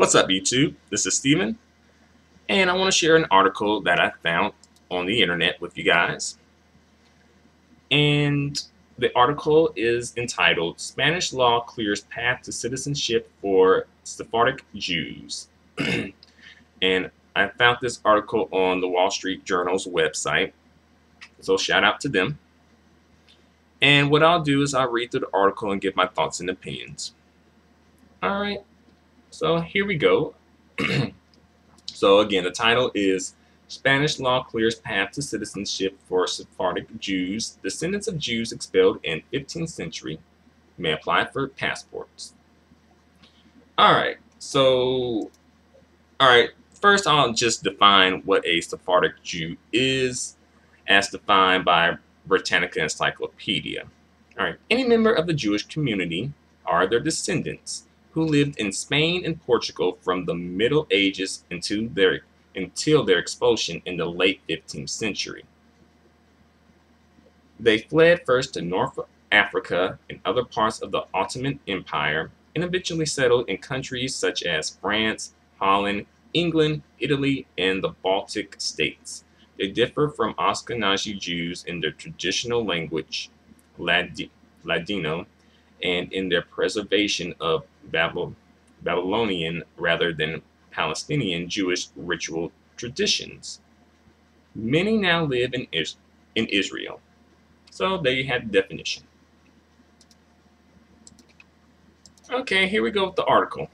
What's up, YouTube? This is Steven, and I want to share an article that I found on the internet with you guys. And the article is entitled Spanish Law Clears Path to Citizenship for Sephardic Jews. And I found this article on the Wall Street Journal's website, so shout out to them. And what I'll do is I'll read through the article and give my thoughts and opinions. All right, so here we go. So again, the title is Spanish Law Clears Path to Citizenship for Sephardic Jews. Descendants of Jews expelled in 15th century may apply for passports. Alright, first I'll just define what a Sephardic Jew is, as defined by Britannica Encyclopedia. Alright, any member of the Jewish community are their descendants, who lived in Spain and Portugal from the Middle Ages until their expulsion in the late 15th century. They fled first to North Africa and other parts of the Ottoman Empire, and eventually settled in countries such as France, Holland, England, Italy, and the Baltic states. They differ from Ashkenazi Jews in their traditional language, Ladino, and in their preservation of Babylonian rather than Palestinian Jewish ritual traditions. Many now live in Israel. So there you have the definition. Okay, here we go with the article.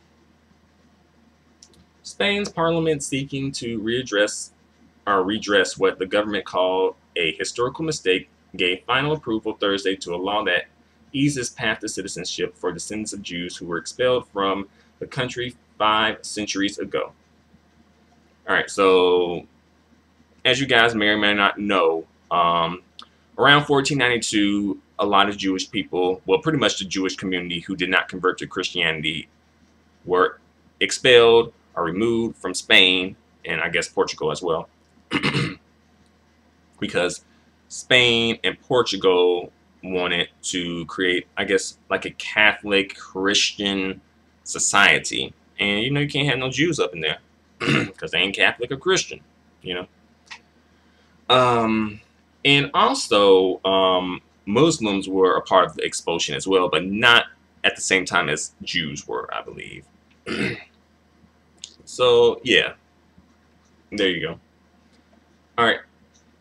Spain's parliament seeking to redress what the government called a historical mistake gave final approval Thursday to a law that eases path to citizenship for descendants of Jews who were expelled from the country 5 centuries ago. Alright, so as you guys may or may not know, around 1492, a lot of Jewish people, well, pretty much the Jewish community who did not convert to Christianity, were expelled or removed from Spain, and I guess Portugal as well, because Spain and Portugal wanted to create, I guess, like a Catholic Christian society. And you know, you can't have no Jews up in there because they ain't Catholic or Christian, you know. And also, Muslims were a part of the expulsion as well, but not at the same time as Jews were, I believe. So, yeah. There you go. Alright,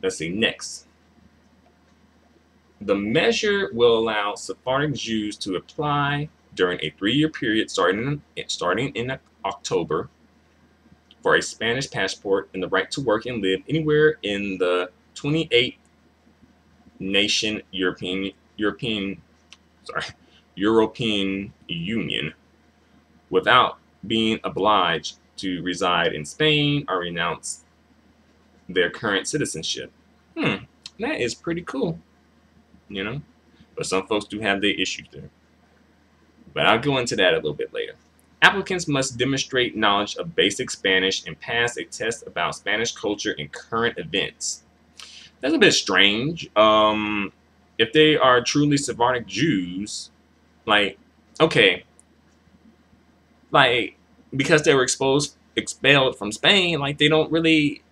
let's see. Next. The measure will allow Sephardic Jews to apply during a 3-year period starting in October for a Spanish passport and the right to work and live anywhere in the 28 nation European Union without being obliged to reside in Spain or renounce their current citizenship. That is pretty cool, you know, but some folks do have their issues there. But I'll go into that a little bit later. Applicants must demonstrate knowledge of basic Spanish and pass a test about Spanish culture and current events. That's a bit strange. If they are truly Sephardic Jews, like, okay, like, because they were expelled from Spain, like, they don't really,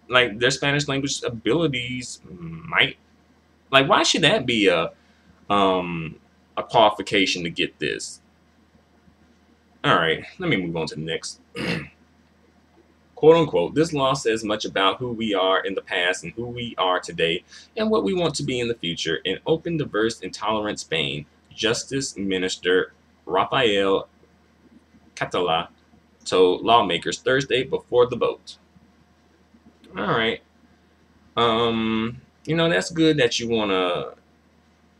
like, their Spanish language abilities might, like, why should that be a qualification to get this? Alright, let me move on to the next. Quote unquote, this law says much about who we are in the past and who we are today and what we want to be in the future. In open, diverse, and tolerant Spain, Justice Minister Rafael Catala told lawmakers Thursday before the vote. Alright. You know, that's good that you want to,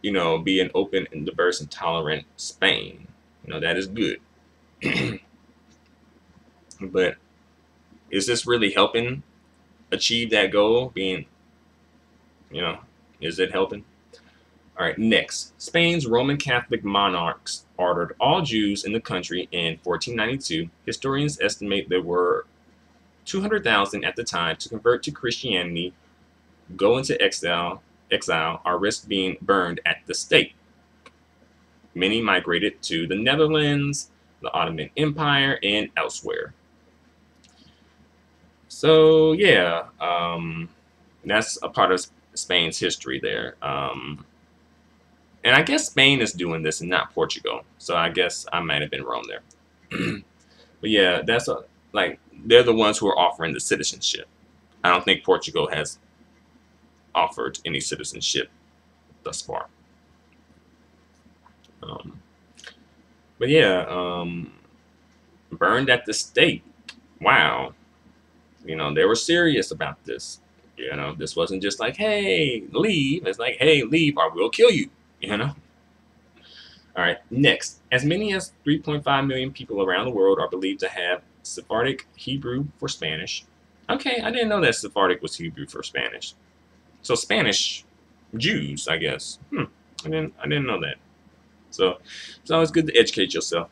you know, be an open and diverse and tolerant Spain. You know, that is good. But is this really helping achieve that goal? Being, you know, is it helping? All right, next. Spain's Roman Catholic monarchs ordered all Jews in the country in 1492. Historians estimate there were 200,000 at the time to convert to Christianity, go into exile, or risk being burned at the stake. Many migrated to the Netherlands, the Ottoman Empire, and elsewhere. So yeah, that's a part of Spain's history there. And I guess Spain is doing this and not Portugal. So I guess I might have been wrong there. But yeah, like they're the ones who are offering the citizenship. I don't think Portugal has offered any citizenship thus far. But yeah, burned at the stake. Wow. They were serious about this. This wasn't just like, hey, leave. It's like, hey, leave or we'll kill you. All right, next. As many as 3.5 million people around the world are believed to have Sephardic Hebrew for Spanish. Okay, I didn't know that Sephardic was Hebrew for Spanish. So Spanish Jews, I guess. I didn't know that. So it's always good to educate yourself.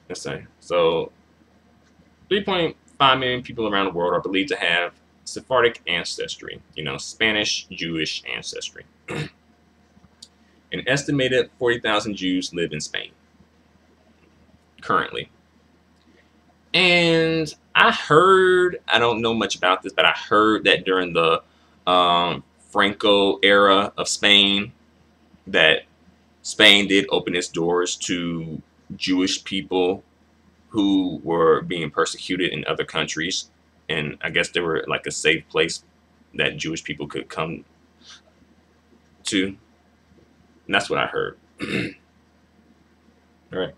Let's say. So 3.5 million people around the world are believed to have Sephardic ancestry, Spanish Jewish ancestry. An estimated 40,000 Jews live in Spain currently. And I don't know much about this, but I heard that during the Franco era of Spain, that Spain did open its doors to Jewish people who were being persecuted in other countries. And I guess they were like a safe place that Jewish people could come to. And that's what I heard. All right.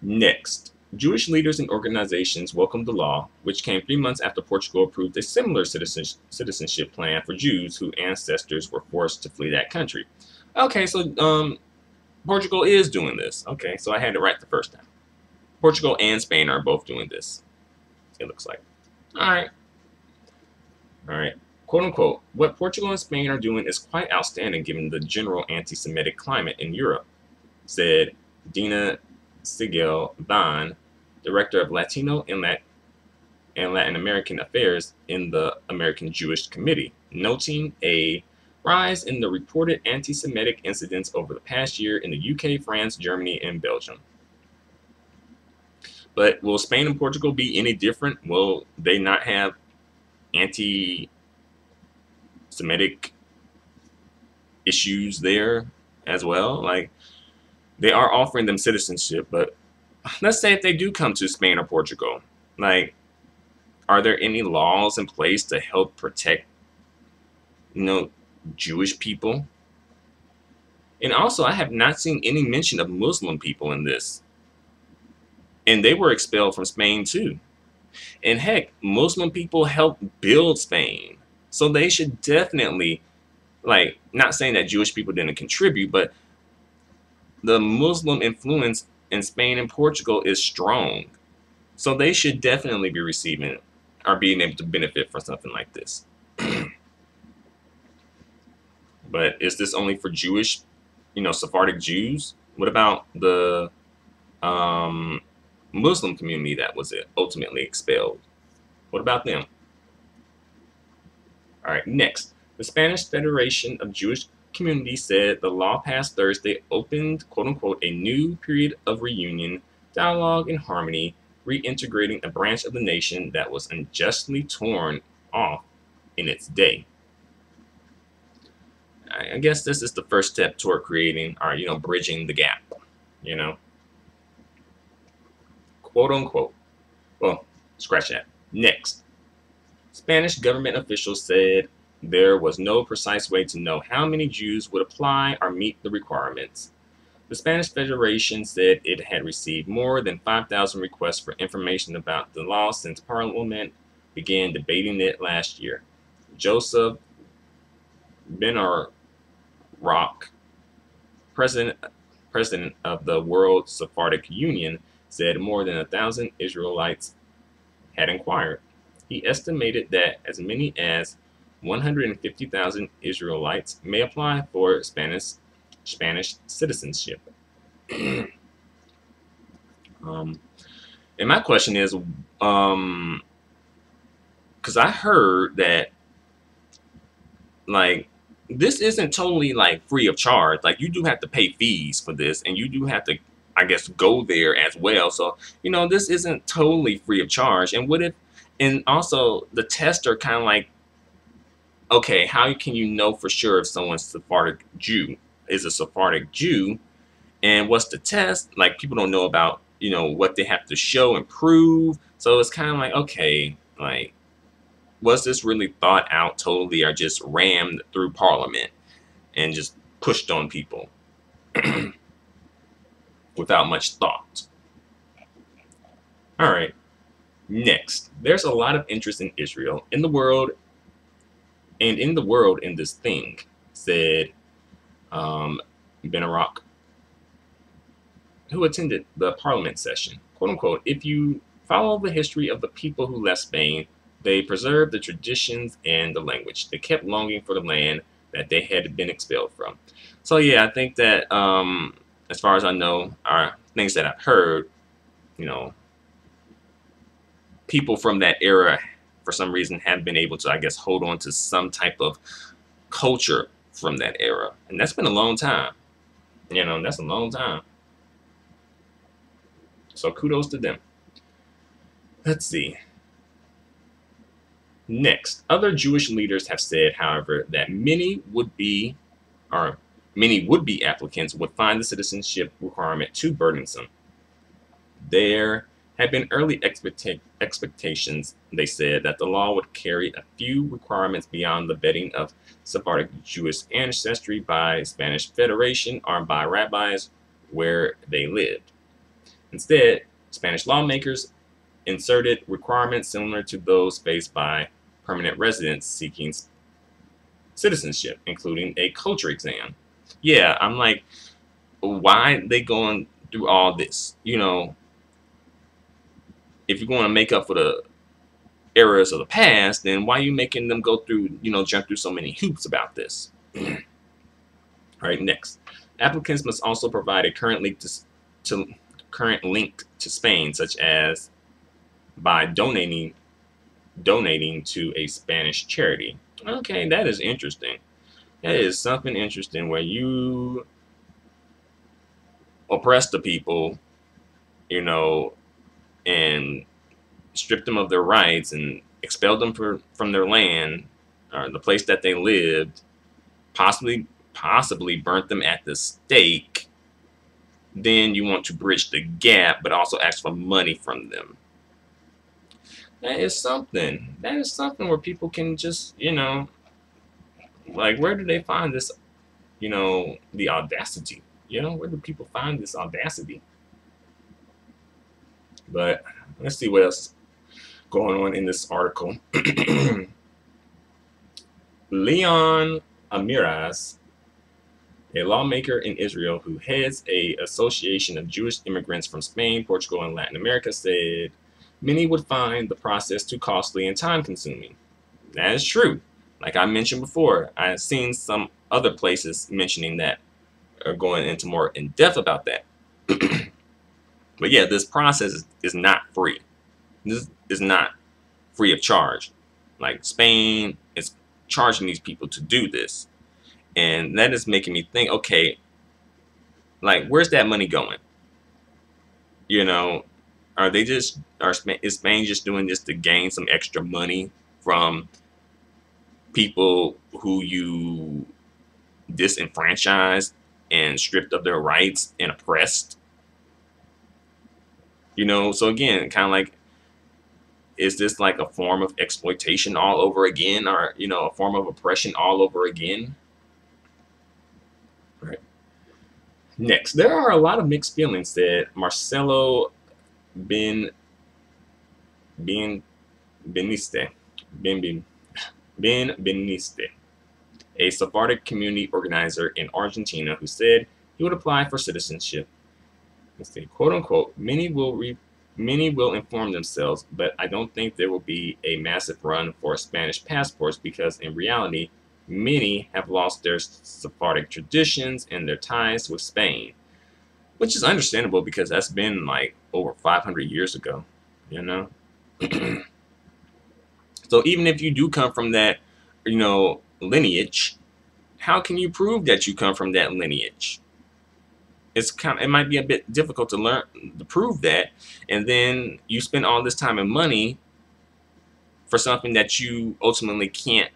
Next, Jewish leaders and organizations welcomed the law, which came 3 months after Portugal approved a similar citizenship plan for Jews whose ancestors were forced to flee that country. Okay, so Portugal is doing this. Okay, so I had it right the first time. Portugal and Spain are both doing this, it looks like. All right. Quote unquote, what Portugal and Spain are doing is quite outstanding given the general anti-Semitic climate in Europe, said Dina Sigel Ban, director of Latino and Latin American affairs in the American Jewish Committee, noting a rise in the reported anti-Semitic incidents over the past year in the UK, France, Germany, and Belgium. But will Spain and Portugal be any different? Will they not have anti-Semitic issues there as well? Like, they are offering them citizenship, but let's say if they do come to Spain or Portugal, like, are there any laws in place to help protect, Jewish people? And also, I have not seen any mention of Muslim people in this. And they were expelled from Spain too. And heck, Muslim people helped build Spain. So they should definitely, like, not saying that Jewish people didn't contribute, but the Muslim influence in Spain and Portugal is strong. So they should definitely be receiving or being able to benefit from something like this. But is this only for Jewish, Sephardic Jews? What about the Muslim community that was ultimately expelled? What about them? All right, next. The Spanish Federation of Jewish Communities said the law passed Thursday opened, quote unquote, a new period of reunion, dialogue, and harmony, reintegrating a branch of the nation that was unjustly torn off in its day. I guess this is the first step toward creating or, bridging the gap, quote unquote. Well, scratch that. Next, Spanish government officials said there was no precise way to know how many Jews would apply or meet the requirements. The Spanish Federation said it had received more than 5,000 requests for information about the law since Parliament began debating it last year. Joseph Benarroch, president of the World Sephardic Union, said more than 1,000 Israelites had inquired. He estimated that as many as 150,000 Israelites may apply for Spanish citizenship. And my question is, because I heard that, like, this isn't totally like free of charge. Like, you do have to pay fees for this, and you do have to I guess, go there as well. So, this isn't totally free of charge. And what if, and also the tests are kind of like, okay, how can you know for sure if someone's Sephardic Jew is a Sephardic Jew? And what's the test? Like, people don't know about, what they have to show and prove. So it's kind of like, okay, like, was this really thought out totally, or just rammed through Parliament and just pushed on people without much thought? All right. Next, there's a lot of interest in Israel in the world, and in the world in this thing, said Benarak, who attended the Parliament session. Quote unquote, if you follow the history of the people who left Spain, they preserved the traditions and the language. They kept longing for the land that they had been expelled from. So yeah, I think that as far as I know, are things that I've heard, people from that era, for some reason, have been able to, I guess, hold on to some type of culture from that era. And that's been a long time. That's a long time. So kudos to them. Let's see. Next, other Jewish leaders have said, however, that many would-be applicants would find the citizenship requirement too burdensome. There had been early expectations, they said, that the law would carry a few requirements beyond the vetting of Sephardic Jewish ancestry by Spanish Federation or by rabbis where they lived. Instead, Spanish lawmakers inserted requirements similar to those faced by permanent residents seeking citizenship, including a culture exam. Yeah, I'm like, why are they going through all this? If you're going to make up for the errors of the past, then why are you making them go through, jump through so many hoops about this? All right, next. Applicants must also provide a current link to Spain, such as by donating to a Spanish charity. Okay, that is interesting. That is something interesting where you oppress the people, and stripped them of their rights and expelled them from their land or the place that they lived, possibly burnt them at the stake. Then you want to bridge the gap, but also ask for money from them. That is something. That is something where people can just, like, where do they find this, the audacity? Where do people find this audacity? But let's see what else is going on in this article. Leon Amiras, a lawmaker in Israel who heads an association of Jewish immigrants from Spain, Portugal, and Latin America, said many would find the process too costly and time-consuming. That is true. Like I mentioned before, I've seen some other places mentioning that, or going into more in-depth about that. But yeah, this process is not free. This is not free of charge. Like, Spain is charging these people to do this. And that is making me think, okay, like, where's that money going? Are they just, is Spain just doing this to gain some extra money from people who you disenfranchised and stripped of their rights and oppressed? So again, kind of like, is this like a form of exploitation all over again, or, a form of oppression all over again? Right. Next, there are a lot of mixed feelings, said Marcelo Beniste, a Sephardic community organizer in Argentina, who said he would apply for citizenship. Let's see, quote unquote, many will inform themselves, but I don't think there will be a massive run for Spanish passports, because in reality, many have lost their Sephardic traditions and their ties with Spain, which is understandable because that's been like over 500 years ago, So even if you do come from that, lineage, how can you prove that you come from that lineage? it might be a bit difficult to prove that, and then you spend all this time and money for something that you ultimately can't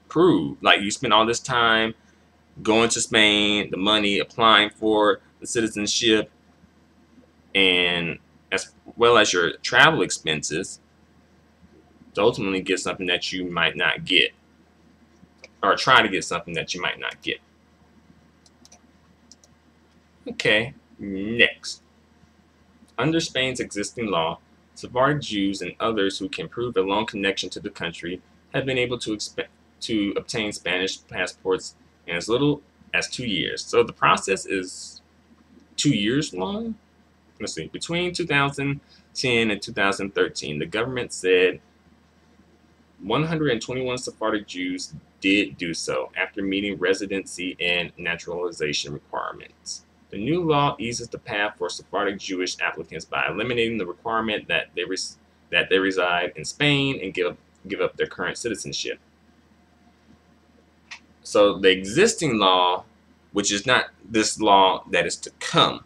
prove. Like, you spend all this time going to Spain, the money, applying for the citizenship, and as well as your travel expenses to ultimately get something that you might not get, or try to get something that you might not get. Okay, next. Under Spain's existing law, Sephardic Jews and others who can prove a long connection to the country have been able to obtain Spanish passports in as little as 2 years. So the process is 2 years long? Let's see. Between 2010 and 2013, the government said 121 Sephardic Jews did do so after meeting residency and naturalization requirements. The new law eases the path for Sephardic Jewish applicants by eliminating the requirement that they reside in Spain and give up their current citizenship. So the existing law, which is not this law that is to come,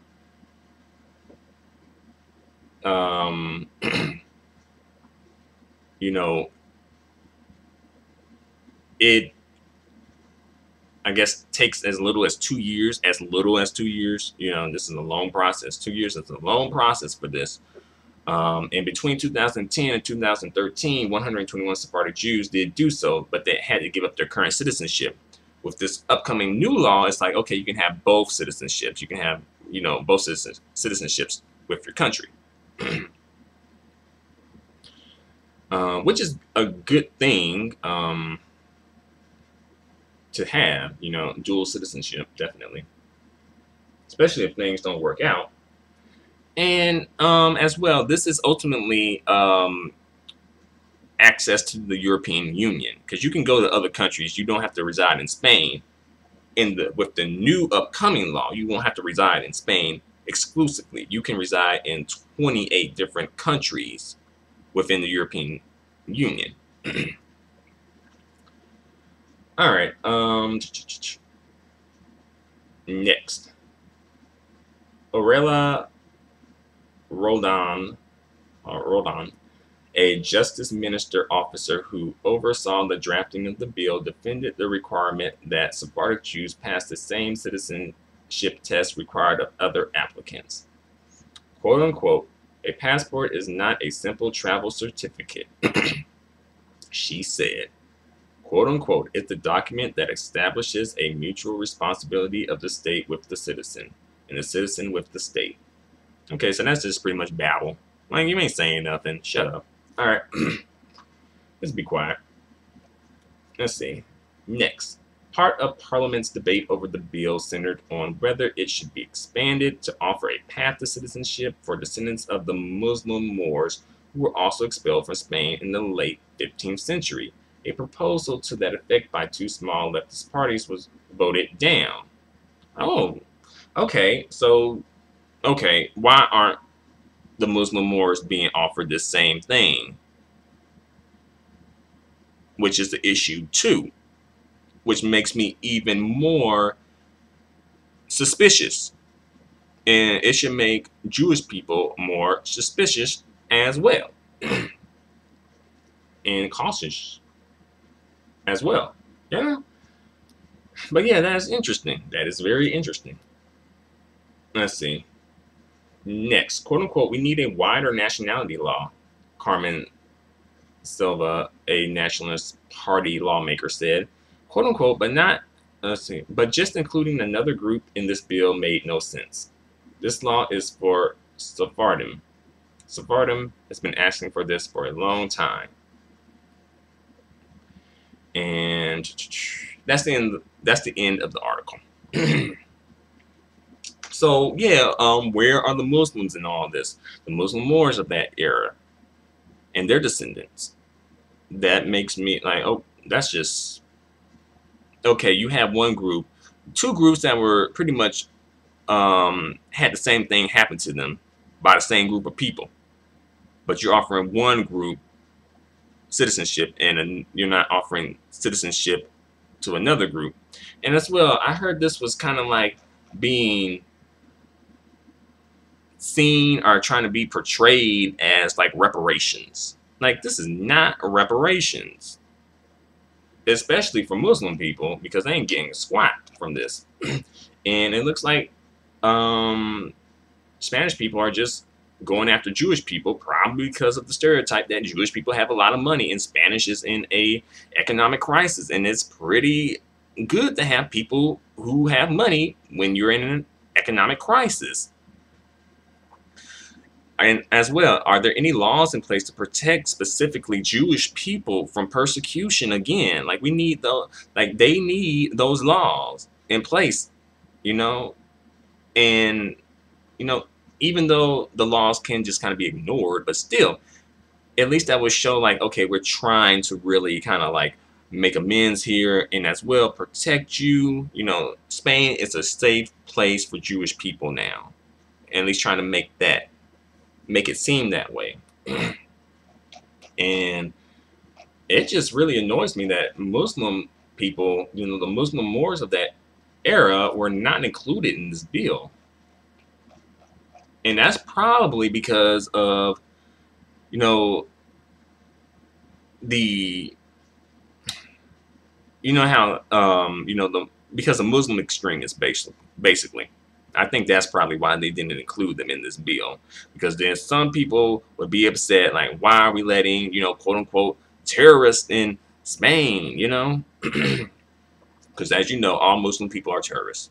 you know, it, I guess, takes as little as 2 years. As little as 2 years. You know, this is a long process. 2 years is a long process for this. And between 2010 and 2013, 121 Sephardic Jews did do so, but they had to give up their current citizenship. With this upcoming new law, it's like, okay, you can have both citizenships. You can have, you know, both citizenships with your country. Which is a good thing to have, you know, dual citizenship, definitely. Especially if things don't work out. And as well, this is ultimately access to the European Union, because you can go to other countries. You don't have to reside in Spain. With the new upcoming law, you won't have to reside in Spain exclusively. You can reside in 28 different countries within the European Union. All right. Next, Aurelia Roldan, a justice minister officer who oversaw the drafting of the bill, defended the requirement that Sephardic Jews pass the same citizenship test required of other applicants. Quote unquote, a passport is not a simple travel certificate, she said. Quote unquote, it's the document that establishes a mutual responsibility of the state with the citizen, and the citizen with the state. Okay, so that's just pretty much babble. Like, you ain't saying nothing. Shut up. All right. Let's be quiet. Let's see. Next, part of Parliament's debate over the bill centered on whether it should be expanded to offer a path to citizenship for descendants of the Muslim Moors who were also expelled from Spain in the late 15th century. A proposal to that effect by two small leftist parties was voted down. Oh, okay. So, okay, why aren't the Muslim Moors being offered the same thing? Which is the issue too, which makes me even more suspicious. And it should make Jewish people more suspicious as well. And cautious as well. Yeah. But yeah, that is interesting. That is very interesting. Let's see. Next, quote unquote, we need a wider nationality law, Carmen Silva, a Nationalist Party lawmaker, said. Quote unquote, but just including another group in this bill made no sense. This law is for Sephardim. Sephardim has been asking for this for a long time. And that's the end of the article. So yeah, where are the Muslims in all this? The Muslim Moors of that era and their descendants. That makes me like, oh, that's just okay. You have one group, two groups that were pretty much had the same thing happen to them by the same group of people, but you're offering one group citizenship and you're not offering citizenship to another group. And as well, I heard this was kind of like being seen or trying to be portrayed as like reparations. Like, this is not reparations, especially for Muslim people, because they ain't getting squat from this. And it looks like Spanish people are just going after Jewish people, probably because of the stereotype that Jewish people have a lot of money and Spanish is in a economic crisis. And it's pretty good to have people who have money when you're in an economic crisis. And as well, are there any laws in place to protect specifically Jewish people from persecution? Again, like, we need they need those laws in place, you know. And even though the laws can just kind of be ignored, but still, at least that would show, like, okay, we're trying to really kind of like make amends here, and as well protect you. Spain is a safe place for Jewish people now, and at least trying to make it seem that way. And it just really annoys me that Muslim people, the Muslim Moors of that era, were not included in this bill. And that's probably because of, because of Muslim extremists, basically. I think that's probably why they didn't include them in this bill. Because then some people would be upset, like, why are we letting, quote unquote, terrorists in Spain, Because as you know, all Muslim people are terrorists,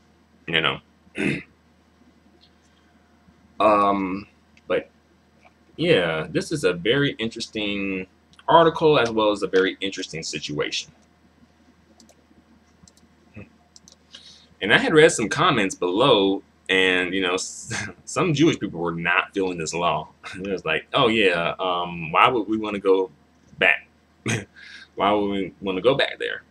But yeah, this is a very interesting article, as well as a very interesting situation. And I had read some comments below, and some Jewish people were not feeling this law. It was like, oh yeah, why would we want to go back? Why would we want to go back there?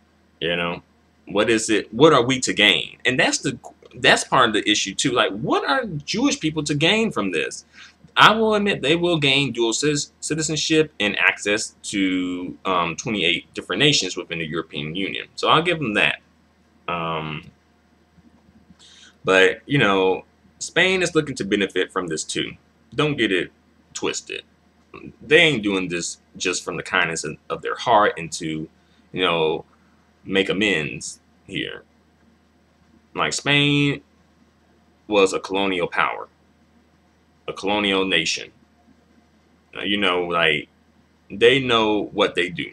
What is it? What are we to gain? And that's part of the issue too. Like, what are Jewish people to gain from this? I will admit they will gain dual citizenship and access to 28 different nations within the European Union. So I'll give them that. But, Spain is looking to benefit from this too. Don't get it twisted. They ain't doing this just from the kindness of their heart and to, make amends here. Like, Spain was a colonial power, a colonial nation. Like, they know what they do.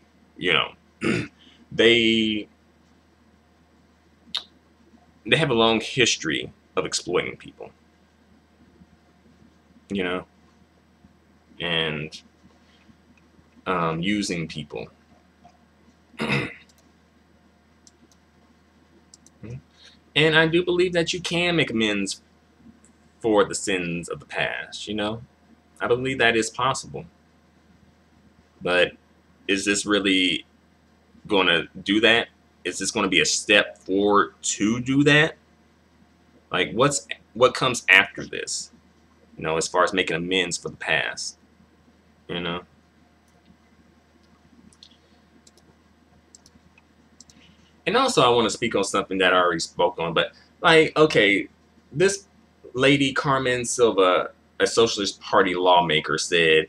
They have a long history of exploiting people. And using people. And I do believe that you can make amends for the sins of the past, I believe that is possible. But is this really going to do that? Is this going to be a step forward to do that? Like, what comes after this? As far as making amends for the past, And also, I want to speak on something that I already spoke on, but, like, okay, this lady Carmen Silva, a Socialist Party lawmaker, said,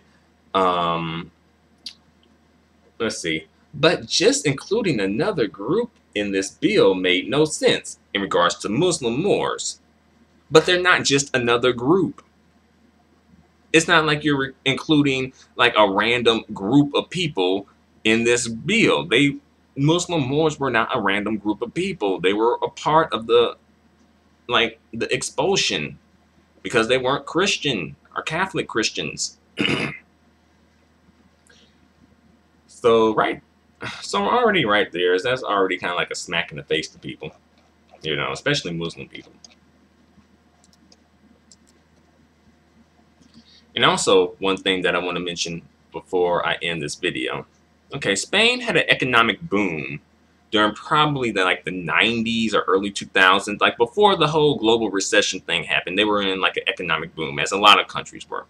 let's see, but just including another group in this bill made no sense in regards to Muslim Moors. But they're not just another group. It's not like you're including like a random group of people in this bill. Muslim Moors were not a random group of people. They were a part of the expulsion because they weren't Christian or Catholic Christians. So already right there, that's already kind of like a smack in the face to people, especially Muslim people. And also, one thing that I want to mention before I end this video. Okay, Spain had an economic boom during probably the 90s or early 2000s, like before the whole global recession thing happened. They were in like an economic boom, as a lot of countries were.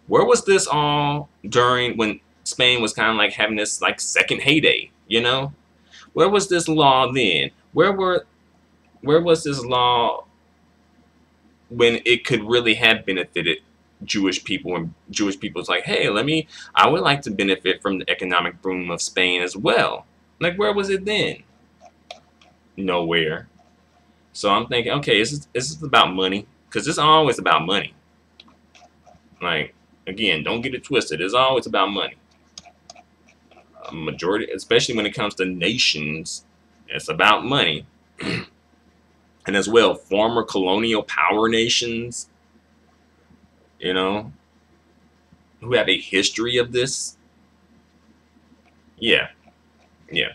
Where was this all during when Spain was kind of like having this like second heyday, Where was this law then? Where was this law when it could really have benefited Jewish people, and Jewish people's like, hey, I would like to benefit from the economic boom of Spain as well. Like, where was it then? Nowhere. So I'm thinking, okay, is this about money? Because it's always about money. Like, again, don't get it twisted. It's always about money. A majority, especially when it comes to nations, it's about money. And as well, former colonial power nations, you know, who have a history of this. Yeah, yeah.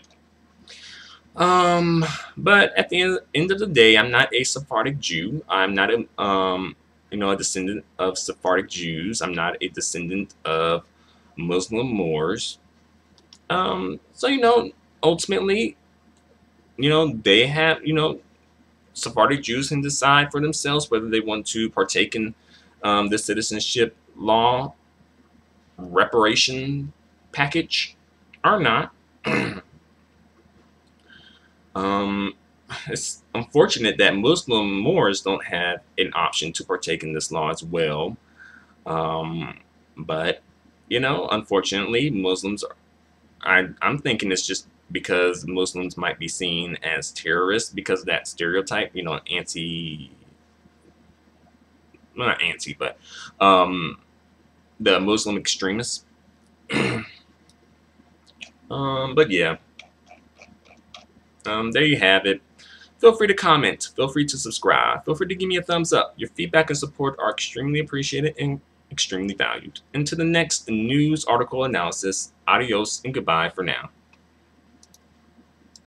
But at the end of the day, I'm not a Sephardic Jew. I'm not a descendant of Sephardic Jews. I'm not a descendant of Muslim Moors. So ultimately, they have, Sephardic Jews can decide for themselves whether they want to partake in the citizenship law reparation package or not. It's unfortunate that Muslim Moors don't have an option to partake in this law as well. But unfortunately, Muslims are. I'm thinking it's just because Muslims might be seen as terrorists because of that stereotype, anti, well, not anti, but the Muslim extremists. But yeah, there you have it. Feel free to comment. Feel free to subscribe. Feel free to give me a thumbs up. Your feedback and support are extremely appreciated and extremely valued. Until the next news article analysis, adios and goodbye for now.